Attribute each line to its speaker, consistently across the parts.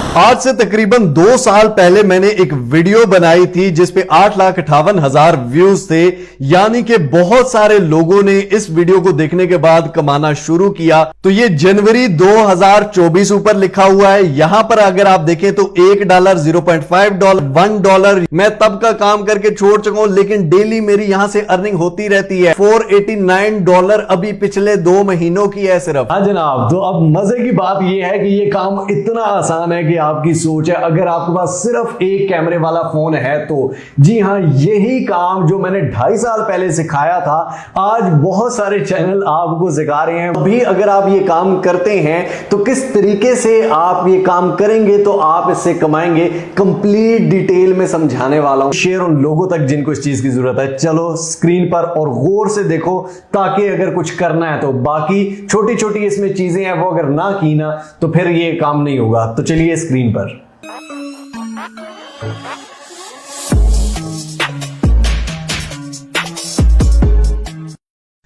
Speaker 1: आज से तकरीबन 2 साल पहले मैंने एक वीडियो बनाई थी जिसपे 8,58,000 व्यूज थे, यानी कि बहुत सारे लोगों ने इस वीडियो को देखने के बाद कमाना शुरू किया। तो ये जनवरी 2024 ऊपर लिखा हुआ है। यहां पर अगर आप देखें तो $1, $0.5, $1 मैं तब का काम करके छोड़ चुका हूं, लेकिन डेली मेरी यहां से अर्निंग होती रहती है। $489 अभी पिछले 2 महीनों की है सिर्फ।
Speaker 2: हाँ जनाब, तो अब मजे की बात यह है कि ये काम इतना आसान है कि आपकी सोच है। अगर आपके पास सिर्फ एक कैमरे वाला फोन है तो जी हां, यही काम जो मैंने 2.5 साल पहले सिखाया था, आज बहुत सारे चैनल आपको सिखा रहे हैं। अभी अगर आप ये काम करते हैं तो किस तरीके से आप ये काम करेंगे तो आप इससे कमाएंगे, कंप्लीट डिटेल में समझाने वाला हूं। शेयर उन लोगों तक जिनको इस चीज की जरूरत है। चलो स्क्रीन पर और गौर से देखो, ताकि अगर कुछ करना है तो बाकी छोटी छोटी इसमें चीजें हैं वो अगर ना की ना तो फिर ये काम नहीं होगा। तो चलिए स्क्रीन पर।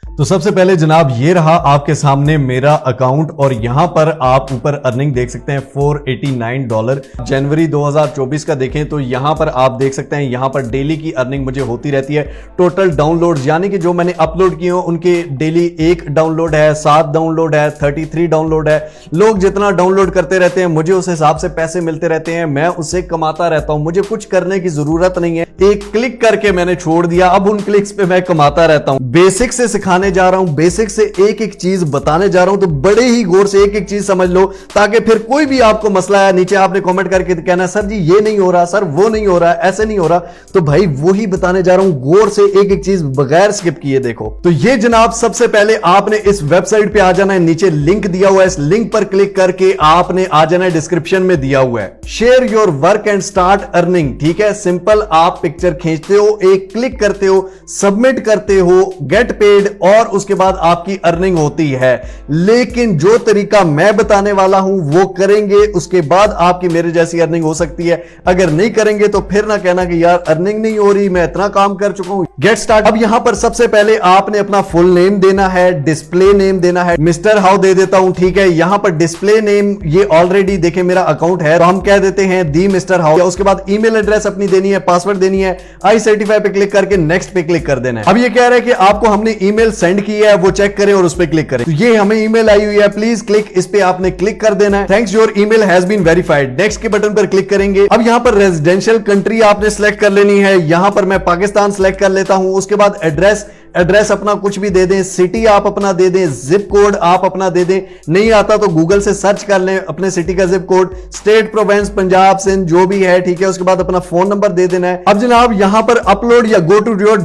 Speaker 1: तो सबसे पहले जनाब ये रहा आपके सामने मेरा अकाउंट, और यहां पर आप ऊपर अर्निंग देख सकते हैं $489। जनवरी 2024 का देखें तो यहां पर आप देख सकते हैं, यहां पर डेली की अर्निंग मुझे होती रहती है। टोटल डाउनलोड्स यानी कि जो मैंने अपलोड किए हो उनके डेली 1 डाउनलोड है, 7 डाउनलोड है, 33 डाउनलोड है। लोग जितना डाउनलोड करते रहते हैं मुझे उस हिसाब से पैसे मिलते रहते हैं, मैं उससे कमाता रहता हूं। मुझे कुछ करने की जरूरत नहीं है, एक क्लिक करके मैंने छोड़ दिया, अब उन क्लिक्स पे मैं कमाता रहता हूं। बेसिक से सिखाने जा रहा हूं, बेसिक से एक एक चीज बताने जा रहा हूं, तो बड़े ही गौर से एक एक चीज समझ लो, ताकि फिर कोई भी आपको मसला है नीचे आपने कमेंट करके कहना सर जी ये नहीं हो रहा, सर वो नहीं हो रहा, ऐसे नहीं हो रहा। तो भाई वही बताने जा रहा हूं, गौर से एक एक चीज बगैर स्किप किए देखो। तो ये जनाब सबसे पहले आपने इस वेबसाइट पे आ जाना है, नीचे लिंक दिया हुआ है, इस लिंक पर क्लिक करके आपने आ जाना है, डिस्क्रिप्शन में दिया हुआ है share your work and start earning. ठीक है, सिंपल, आप पिक्चर खींचते हो, एक क्लिक करते हो, सबमिट करते हो, गेट पेड, और उसके बाद आपकी अर्निंग होती है। लेकिन जो तरीका मैं बताने वाला हूं वो करेंगे, उसके बाद आपकी मेरे जैसी अर्निंग हो सकती है। अगर नहीं करेंगे तो फिर ना कहना कि यार अर्निंग नहीं हो रही, मैं इतना काम कर चुका हूं। Get start. अब यहां पर सबसे पहले आपने अपना फुल नेम देना है, डिस्प्ले नेम देना है। मिस्टर हाउ दे देता हूं, ठीक है। यहां पर डिस्प्ले नेम ये ऑलरेडी देखे मेरा अकाउंट है, तो हम कह देते हैं दी मिस्टर हाउ। उसके बाद ईमेल एड्रेस अपनी देनी है, पासवर्ड देनी है, आई सर्टिफाई पे क्लिक करके नेक्स्ट पे क्लिक कर देना है। अब ये कह रहा है कि आपको हमने ईमेल सेंड की है, वो चेक करें और उस पर क्लिक करें। तो ये हमें ईमेल आई हुई है, प्लीज क्लिक, इस पे आपने क्लिक कर देना है। Thanks your email has been verified, next के बटन पर क्लिक करेंगे। अब यहां पर रेजिडेंशियल कंट्री आपने सेलेक्ट कर लेनी है, यहां पर मैं पाकिस्तान सेलेक्ट कर लेता हूं। उसके बाद एड्रेस अपना कुछ भी दे दें, सिटी आप अपना दे दें, जिप कोड आप अपना दे दें, नहीं आता तो गूगल से सर्च कर लें अपने सिटी का zip code, state, province, Punjab, Sindh जो भी है, ठीक है। उसके बाद अपना फोन नंबर दे देना है। अब जनाब यहां पर अपलोड या गो टू योर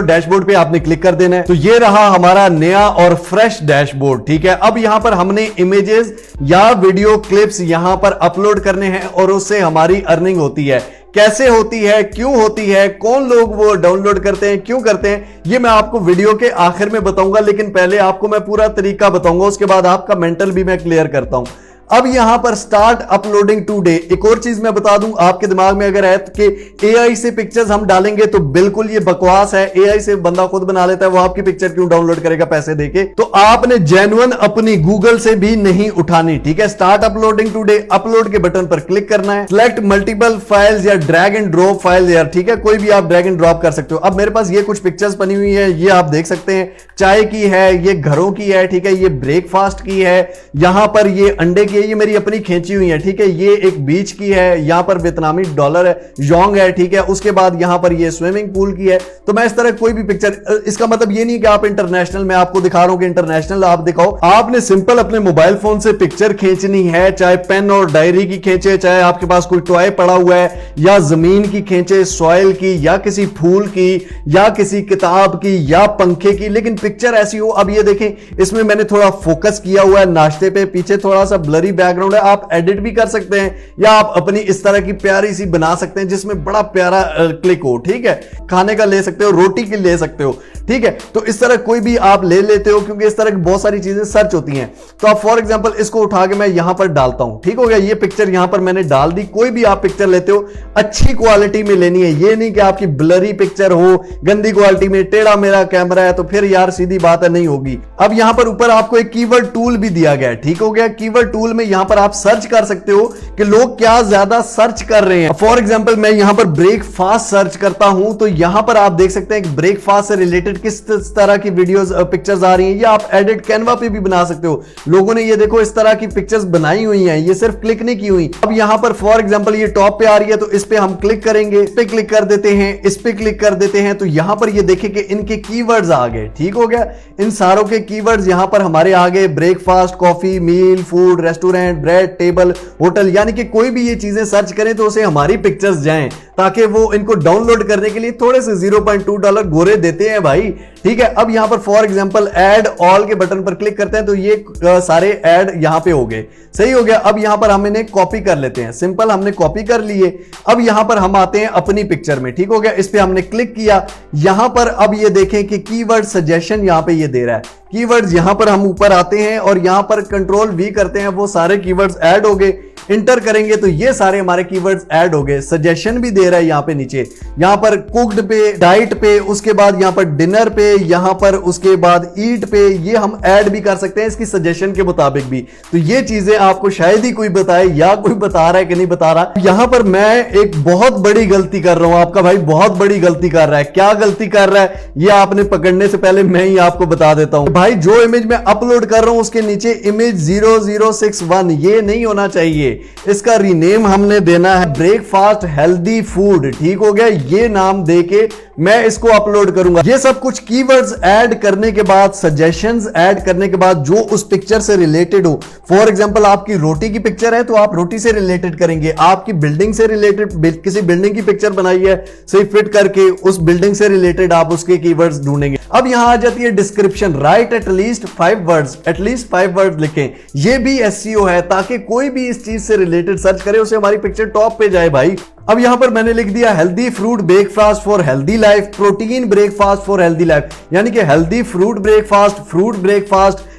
Speaker 1: डैशबोर्ड पे आपने क्लिक कर देना है। तो ये रहा हमारा नया और फ्रेश डैशबोर्ड, ठीक है। अब यहां पर हमने इमेजेस या वीडियो क्लिप्स यहां पर अपलोड करने हैं और उससे हमारी अर्निंग होती है। कैसे होती है, क्यों होती है, कौन लोग वो डाउनलोड करते हैं, क्यों करते हैं, ये मैं आपको वीडियो के आखिर में बताऊंगा। लेकिन पहले आपको मैं पूरा तरीका बताऊंगा, उसके बाद आपका मेंटल भी मैं क्लियर करता हूं। अब यहां पर स्टार्ट अपलोडिंग टुडे। एक और चीज मैं बता दूं, आपके दिमाग में अगर है कि एआई से पिक्चर्स हम डालेंगे तो बिल्कुल ये बकवास है। एआई से बंदा खुद बना लेता है, वो आपकी पिक्चर क्यों डाउनलोड करेगा पैसे देके। तो आपने जेन्युइन अपनी गूगल से भी नहीं उठानी, ठीक है। स्टार्ट अपलोडिंग टुडे, अपलोड के बटन पर क्लिक करना है। सिलेक्ट मल्टीपल फाइल्स या ड्रैग एंड ड्रॉप फाइल्स, यार ठीक है, कोई भी आप ड्रैग एंड ड्रॉप कर सकते हो। अब मेरे पास ये कुछ पिक्चर्स बनी हुई है, ये आप देख सकते हैं, चाय की है, ये घरों की है, ठीक है, ये ब्रेकफास्ट की है, यहां पर ये अंडे की है, ये मेरी अपनी खींची हुई है, ठीक है। ये एक बीच की है, यहां पर वियतनामी डॉलर है, योंग है, ठीक है। उसके बाद यहां पर ये स्विमिंग पूल की है। तो मैं इस तरह कोई भी पिक्चर, इसका मतलब ये नहीं कि आप इंटरनेशनल, मैं आपको दिखा रहा हूं कि इंटरनेशनल आप दिखाओ। आपने सिंपल अपने मोबाइल फोन से पिक्चर खींचनी है, चाहे पेन और डायरी की खींचे, चाहे आपके पास कोई टॉय पड़ा हुआ है, या जमीन की खींचे, सॉइल की, या किसी फूल की, या किसी किताब की, या पंखे की, लेकिन पिक्चर ऐसी हो। अब ये देखें, इसमें मैंने थोड़ा फोकस किया हुआ है नाश्ते पे, पीछे थोड़ा सा ब्लरी बैकग्राउंड है, आप एडिट भी कर सकते हैं, या आप अपनी इस तरह की प्यारी सी बना सकते हैं जिसमें बड़ा प्यारा क्लिक हो, ठीक है। खाने का ले सकते हो, रोटी की ले सकते हो, ठीक है। तो इस तरह कोई भी आप ले लेते हो, क्योंकि इस तरह की बहुत सारी चीजें सर्च होती हैं। तो आप फॉर एग्जांपल इसको उठा के मैं यहां पर डालता हूं, ठीक हो गया। ये पिक्चर यहां पर मैंने डाल दी। कोई भी आप पिक्चर लेते हो अच्छी क्वालिटी में लेनी है, ये नहीं कि आपकी ब्लरी पिक्चर हो, गंदी क्वालिटी में, टेढ़ा मेरा कैमरा है, तो फिर यार सीधी बात है नहीं होगी। अब यहां पर ऊपर आपको एक कीवर्ड टूल भी दिया गया है, ठीक हो गया। कीवर्ड टूल में यहां पर आप सर्च कर सकते हो कि लोग क्या ज्यादा सर्च कर रहे हैं। फॉर एग्जांपल मैं यहां पर ब्रेकफास्ट सर्च करता हूं तो यहां पर आप देख सकते हैं कि ब्रेकफास्ट से रिलेटेड किस तरह की वीडियोस पिक्चर्स आ रही हैं। ये आप एडिट कैनवा पे भी बना सकते हो। लोगों ने ये देखो इस तरह की पिक्चर्स बनाई हुई हैं, ये सिर्फ क्लिक नहीं की हुई। अब यहां पर फॉर एग्जांपल ये टॉप पे आ रही है तो इस पे हम क्लिक करेंगे, इस पे क्लिक कर देते हैं, इस पे क्लिक कर देते हैं तो यहां पर ये देखें कि इनके कीवर्ड्स आ गए। ठीक हो गया, इन सारों के कीवर्ड्स यहां पर हमारे आ गए, breakfast, coffee, meal, food, restaurant, bread, table, hotel, यानी कि कोई भी ये चीजें सर्च करें तो उसे हमारी पिक्चर्स जाएं ताकि वो इनको डाउनलोड करने के लिए थोड़े से $0.2 गोरे देते हैं भाई। ठीक है, अब यहां पर फॉर एग्जांपल ऐड ऑल के बटन पर क्लिक करते हैं तो ये सारे ऐड यहां पे हो गए। सही हो गया। अब यहां पर हम इन्हें कॉपी कर लेते हैं। सिंपल, हमने कॉपी कर लिए। अब यहां पर हम आते हैं अपनी पिक्चर में। ठीक हो गया, इस पे हमने क्लिक किया। यहां पर अब ये देखें कि कीवर्ड सजेशन यहां पे ये दे रहा है। कीवर्ड्स यहां पर हम ऊपर आते हैं और यहां पर कंट्रोल वी करते हैं, वो सारे कीवर्ड्स ऐड हो गए। इंटर करेंगे तो ये सारे हमारे कीवर्ड्स ऐड हो गए। सजेशन भी दे रहा है यहां पे नीचे, यहां पर कुक्ड पे, डाइट पे, उसके बाद यहां पर डिनर पे, यहां पर उसके बाद ईट पे, ये हम ऐड भी कर सकते हैं इसकी सजेशन के मुताबिक भी। तो ये चीजें आपको शायद ही कोई बताए या कोई बता रहा है कि नहीं बता रहा। यहां पर मैं एक बहुत बड़ी गलती कर रहा हूं, आपका भाई बहुत बड़ी गलती कर रहा है। क्या गलती कर रहा है ये आपने पकड़ने से पहले मैं ही आपको बता देता हूं। भाई जो इमेज मैं अपलोड कर रहा हूं उसके नीचे इमेज 0061 ये नहीं होना चाहिए। इसका रीनेम हमने देना है ब्रेकफास्ट हेल्दी फूड। ठीक हो गया, ये नाम देके मैं इसको अपलोड करूंगा। ये सब कुछ कीवर्ड्स ऐड करने के बाद, सजेशंस ऐड करने के बाद जो उस पिक्चर से रिलेटेड हो। फॉर एग्जांपल आपकी रोटी की पिक्चर है तो आप रोटी से रिलेटेड करेंगे। आपकी बिल्डिंग से रिलेटेड किसी बिल्डिंग की पिक्चर बनाई है, सही फिट करके उस बिल्डिंग से रिलेटेड आप उसके कीवर्ड्स ढूंढेंगे। अब यहां आ जाती है description. Right at least 5 words, at least 5 words लिखें। ये भी एसईओ है ताकि कोई भी इस चीज से रिलेटेड सर्च करे उसे हमारी पिक्चर टॉप पे जाए भाई। अब यहां पर मैंने लिख दिया healthy fruit breakfast for healthy life, protein breakfast for healthy life, यानी कि healthy fruit breakfast,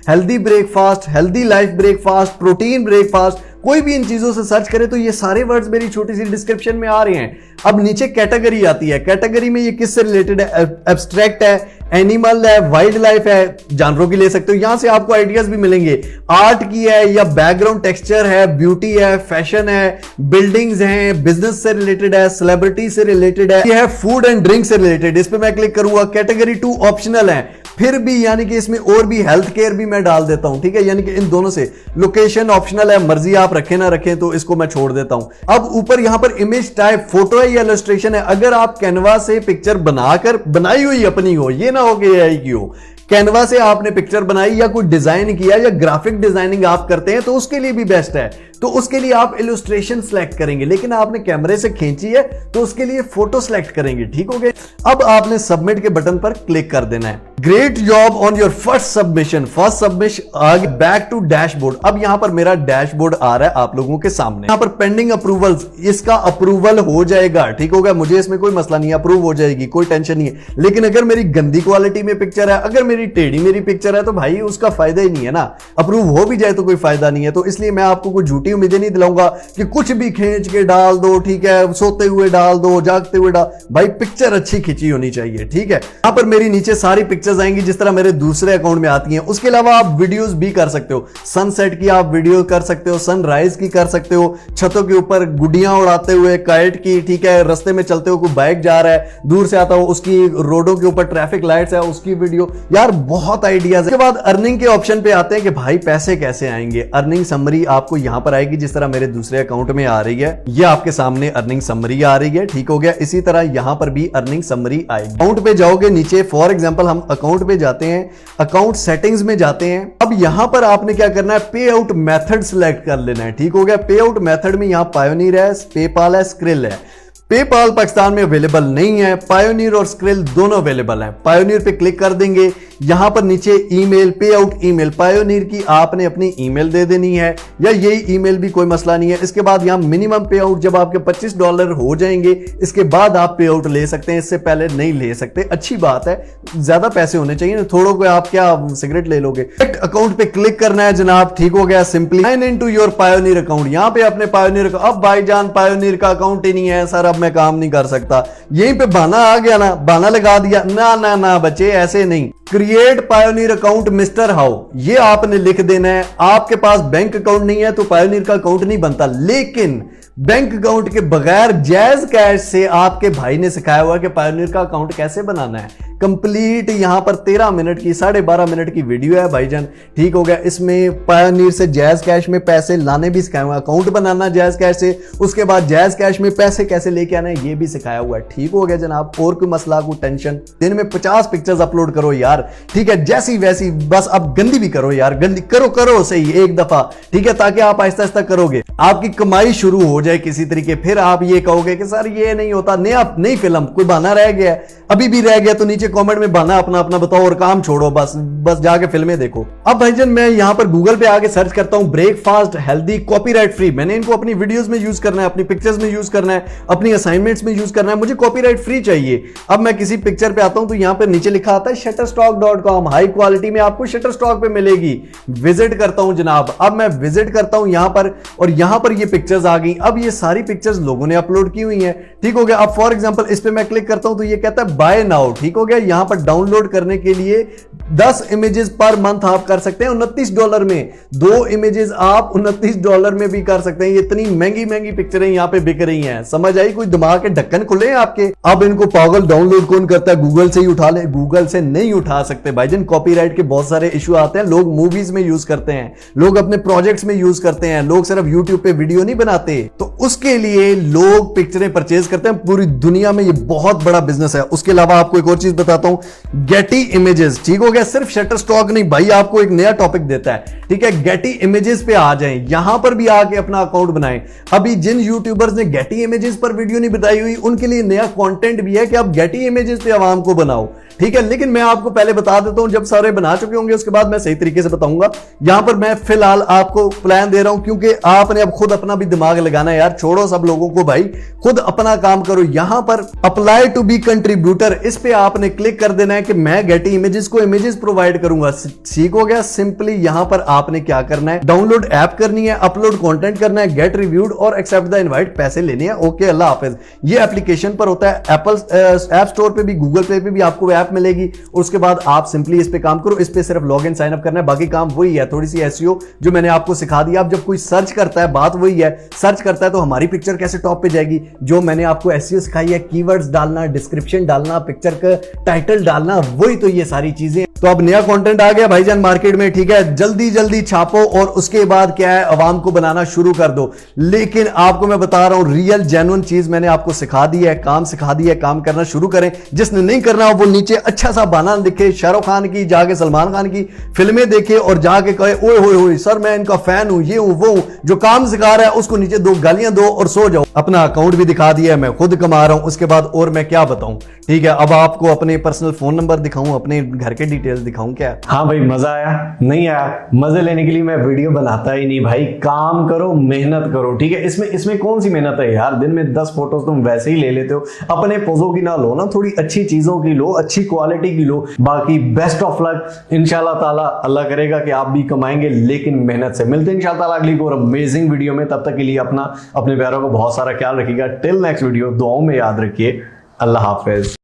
Speaker 1: healthy breakfast, healthy life breakfast, protein breakfast. कोई भी इन चीजों से सर्च करे तो ये सारे वर्ड्स मेरी छोटी सी डिस्क्रिप्शन में आ रहे हैं। अब नीचे कैटेगरी आती है। कैटेगरी में ये किससे रिलेटेड है? एब्स्ट्रैक्ट है, एनिमल है, वाइल्ड लाइफ है, जानवरों की ले सकते हो। यहां से आपको आइडियाज भी मिलेंगे। आर्ट की है या बैकग्राउंड टेक्सचर है, ब्यूटी है, फैशन है, बिल्डिंग्स हैं, बिजनेस से रिलेटेड है, सेलिब्रिटी से रिलेटेड है, ये है फूड एंड ड्रिंक से रिलेटेड। इस पे मैं क्लिक करूंगा। कैटेगरी 2 ऑप्शनल है, फिर भी यानी कि इसमें और भी हेल्थ केयर भी मैं डाल देता हूं। ठीक है, यानी कि इन दोनों से। लोकेशन ऑप्शनल है, मर्जी आप रखें ना रखें, तो इसको मैं छोड़ देता हूं। अब ऊपर यहां पर इमेज टाइप फोटो है या इलस्ट्रेशन है। अगर आप कैनवा से पिक्चर बनाकर बनाई हुई अपनी हो, ये ना हो कि एआई की हो, कैनवा से आपने पिक्चर बनाई या कोई डिजाइन किया या ग्राफिक डिजाइनिंग आप करते हैं तो उसके लिए भी बेस्ट है। तो उसके लिए आप इलस्ट्रेशन सेलेक्ट करेंगे, लेकिन आपने कैमरे से खींची है तो उसके लिए फोटो सेलेक्ट करेंगे। ठीक हो गया। अब आपने सबमिट के बटन पर क्लिक कर देना है। Great job on your first submission. First submission आगे बैक टू डैशबोर्ड। अब यहां पर मेरा डैशबोर्ड आ रहा है आप लोगों के सामने। यहां पर पेंडिंग अप्रूवल्स, इसका अप्रूवल हो जाएगा। ठीक होगा, मुझे इसमें कोई मसला नहीं है, अप्रूव हो जाएगी, कोई टेंशन नहीं है। लेकिन अगर मेरी गंदी क्वालिटी में पिक्चर है, अगर मेरी टेढ़ी मेरी पिक्चर है तो भाई उसका फायदा ही नहीं है ना। अप्रूव हो भी जाए तो कोई फायदा नहीं है। तो इसलिए मैं आपको कोई झूठी उम्मीदें नहीं दिलाऊंगा कि कुछ भी खींच के डाल दो। ठीक है, सोते हुए डाल दो, जागते हुए डाल, भाई पिक्चर अच्छी खींची होनी चाहिए। ठीक है, यहां पर मेरी नीचे सारी पिक्चर्स आएंगी जिस तरह मेरे दूसरे अकाउंट में आती हैं। उसके अलावा आप वीडियोस भी कर सकते हो। सनसेट की आप वीडियो कर सकते हो, सनराइज की कर सकते हो, छतों के ऊपर गुडियां उड़ाते हुए, काइट की। ठीक है, रास्ते में चलते हुए कोई बाइक जा रहा है, दूर से आता हो, उसकी रोडों के ऊपर ट्रैफिक लाइट्स है उसकी वीडियो। यार बहुत आइडियाज है। उसके बाद अर्निंग के ऑप्शन पे आते हैं कि भाई पैसे कैसे आएंगे। अर्निंग समरी आपको यहां पर आएगी जिस तरह मेरे दूसरे अकाउंट में आ रही है। ये आपके सामने अर्निंग समरी आ रही है। ठीक हो गया, इसी तरह यहां पर भी अर्निंग समरी आएगी। अकाउंट पे जाओगे नीचे, फॉर एग्जांपल हम अकाउंट पे जाते हैं, अकाउंट सेटिंग्स में जाते हैं। अब यहां पर आपने क्या करना है, पे आउट मेथड सिलेक्ट कर लेना है। ठीक हो गया, पे आउट मेथड में यहां पायोनियर है, पेपाल है, स्क्रिल है। पेपाल पाकिस्तान में अवेलेबल नहीं है, पायोनियर और स्क्रिल दोनों अवेलेबल है। पायोनियर पे क्लिक कर देंगे, यहां पर नीचे ईमेल, पे आउट ईमेल, पायोनियर की आपने अपनी ईमेल दे देनी है या यही ईमेल भी कोई मसला नहीं है। इसके बाद यहां मिनिमम पे आउट जब आपके $25 हो जाएंगे इसके बाद आप पे आउट ले सकते हैं, इससे पहले नहीं ले सकते। अच्छी बात है, ज्यादा पैसे होने चाहिए, थोड़ों को आप क्या सिगरेट ले लोगे। अकाउंट पे क्लिक करना है जनाब। ठीक हो गया, simply sign in to your Pioneer account. यहां पे अपने पायोनियर, अब भाईजान पायोनियर का अकाउंट ही नहीं है सर, अब मैं काम नहीं कर सकता। यहीं पे बहाना आ गया ना, बहाना लगा दिया। ना ना ना बच्चे, ऐसे नहीं। Create create pioneer account mister how, ये आपने लिख देना है। आपके पास बैंक अकाउंट नहीं है तो पायोनियर का अकाउंट नहीं बनता, लेकिन बैंक अकाउंट के बगैर जैज कैश से आपके भाई ने सिखाया हुआ कि पायोनियर का अकाउंट कैसे बनाना है। कंप्लीट यहां पर 13 मिनट की 12.5 मिनट की वीडियो है भाईजान, ठीक हो गया। इसमें पायोनियर से जैज कैश में पैसे लाने भी सिखाया हुआ है, अकाउंट बनाना जैज कैश से, उसके बाद जैज कैश में पैसे कैसे लेके आना है ये भी सिखाया हुआ है, ठीक हो गया जनाब। और कोई मसला कोई टेंशन, दिन में 50 पिक्चर्स अपलोड करो यार, ठीक है, जैसी वैसी, बस अब गंदी भी करो यार, गंदी करो सही एक दफा, ठीक है, ताकि आप आहिस्ता आहिस्ता करोगे, आपकी कमाई शुरू हो जाए किसी तरीके। फिर आप ये कहोगे कि सर ये नहीं होता, नई फिल्म कोई बहाना रह गया, अभी भी रह गया तो नीचे कमेंट में बहाना अपना अपना बताओ और काम छोड़ो, बस जाके फिल्में देखो। अब भाईजान मैं यहां पर गूगल पे आके सर्च करता हूं ब्रेकफास्ट हेल्दी कॉपीराइट फ्री। मैंने इनको अपनी वीडियोस में यूज करना है, अपनी पिक्चर्स में यूज करना है, अपनी असाइनमेंट्स में यूज करना है, मुझे कॉपीराइट फ्री चाहिए। अब मैं किसी पिक्चर पे आता हूं तो यहां पर नीचे लिखा आता है shutterstock.com, हाई क्वालिटी में आपको शटरस्टॉक पे मिलेगी। विजिट करता हूं जनाब, अब मैं विजिट करता हूं यहां पर, और यहां पर ये पिक्चर्स आ गई। अब ये सारी पिक्चर्स लोगों ने अपलोड की हुई हैं, ठीक हो गया। अब फॉर एग्जांपल इस पे मैं क्लिक करता हूं तो ये कहता है बाय नाउ, ठीक हो गया। यहां पर डाउनलोड करने के लिए 10 इमेजेस पर मंथ आप कर सकते हैं $29 में, 2 इमेजेस आप $29 में भी कर सकते हैं। इतनी महंगी महंगी पिक्चरें यहां पे बिक रही हैं, समझ आई? कोई दिमाग के ढक्कन खुले हैं आपके। अब इनको पागल डाउनलोड कौन करता है? गूगल से ही उठा ले, गूगल से नहीं उठा सकते भाईजान, कॉपीराइट के बहुत सारे इशू आते हैं। लोग मूवीज में यूज करते हैं, लोग अपने प्रोजेक्ट्स में यूज करते हैं, लोग सिर्फ यूट्यूब पे वीडियो नहीं बनाते, तो उसके लिए लोग पिक्चरें परचेज करते हैं। पूरी दुनिया में ये बहुत बड़ा बिजनेस है। उसके अलावा आपको एक और चीज बताता हूं, गेटी इमेजेस, ठीक हो गया। सिर्फ शटरस्टॉक नहीं भाई, आपको एक नया टॉपिक देता है, ठीक है। गेटी इमेजेस पे आ जाएं, यहां पर भी आके अपना अकाउंट बनाएं। अभी जिन यूट्यूबर्स ने गेटी इमेजेस पर वीडियो नहीं बताई हुई, उनके लिए नया कंटेंट भी है कि आप गेटी इमेजेस पे आवाम को बनाओ, ठीक है। लेकिन मैं आपको पहले बता देता हूं, जब सारे बना चुके होंगे उसके बाद मैं सही तरीके से बताऊंगा। यहां पर मैं फिलहाल आपको प्लान दे रहा हूं, क्योंकि आपने अब खुद अपना भी दिमाग लगाना है यार, छोड़ो सब लोगों को भाई, खुद अपना काम करो। यहां पर अप्लाई टू बी कंट्रीब्यूटर, इस पे आपने क्लिक कर देना है कि मैं गेटी इमेजेस को इमेजेस प्रोवाइड करूंगा, ठीक हो गया। सिंपली यहां पर आपने क्या करना है, डाउनलोड ऐप करनी है, अपलोड कंटेंट करना है, गेट रिव्यूड और एक्सेप्ट द इनवाइट, पैसे लेने हैं, ओके अल्लाह हाफिज। ये एप्लीकेशन पर होता है, एप्पल ऐप स्टोर पे भी, गूगल पे भी आपको ऐप मिलेगी। उसके बाद आप सिंपली इस पे काम करो, इस पे सिर्फ लॉग इन साइन अप करना है, बाकी काम वही है, थोड़ी सी एसईओ जो मैंने आपको सिखा दिया। अब जब कोई सर्च करता है, बात वही है, सर्च करता है तो हमारी पिक्चर कैसे टॉप पे जाएगी, जो मैंने आपको एसईओ सिखाई है, कीवर्ड्स डालना, डिस्क्रिप्शन डालना, पिक्चर का टाइटल डालना, वही तो ये सारी चीजें। तो अब नया कंटेंट आ गया भाईजान मार्केट में, ठीक है, जल्दी जल्दी छापो और उसके बाद क्या है, आवाम को बनाना शुरू कर दो। लेकिन आपको मैं बता रहा हूं, रियल जेन्युइन चीज मैंने आपको सिखा दी है, काम सिखा दिया है, काम करना शुरू करें। जिसने नहीं करना वो नीचे अच्छा सा बहाना दिखे, शाहरुख खान की जाके सलमान खान की फिल्में देखे और जाके कहे ओए होए होए सर मैं इनका फैन हूं, ये हूं वो हूं। जो काम सिखा रहा है उसको नीचे 2 गालियां दो और सो जाओ। अपना अकाउंट भी दिखा दिया है, मैं खुद कमा रहा हूं, उसके बाद और मैं क्या बताऊं, ठीक है। अब आपको अपने पर्सनल फोन नंबर दिखाऊं, अपने घर के डिटेल्स दिखाऊं क्या?
Speaker 2: हाँ भाई, मजा आया? नहीं आया? मजे लेने के लिए मैं वीडियो बनाता ही नहीं भाई, काम करो, मेहनत करो, ठीक है। इसमें कौन सी मेहनत है यार, दिन में 10 फोटोज तुम वैसे ही ले लेते हो। अपने पोजों की ना लो ना, थोड़ी अच्छी चीजों की लो, अच्छी क्वालिटी की लो। बाकी बेस्ट ऑफ लक, इंशाल्लाह ताला अल्लाह करेगा कि आप भी कमाएंगे, लेकिन मेहनत से। मिलते हैं इंशाल्लाह ताला अगली और अमेजिंग वीडियो में, तब तक के लिए अपने प्यारों को बहुत सारा ख्याल रखिएगा। टिल नेक्स्ट वीडियो, दुआओं में याद रखिए। अल्लाह हाफिज।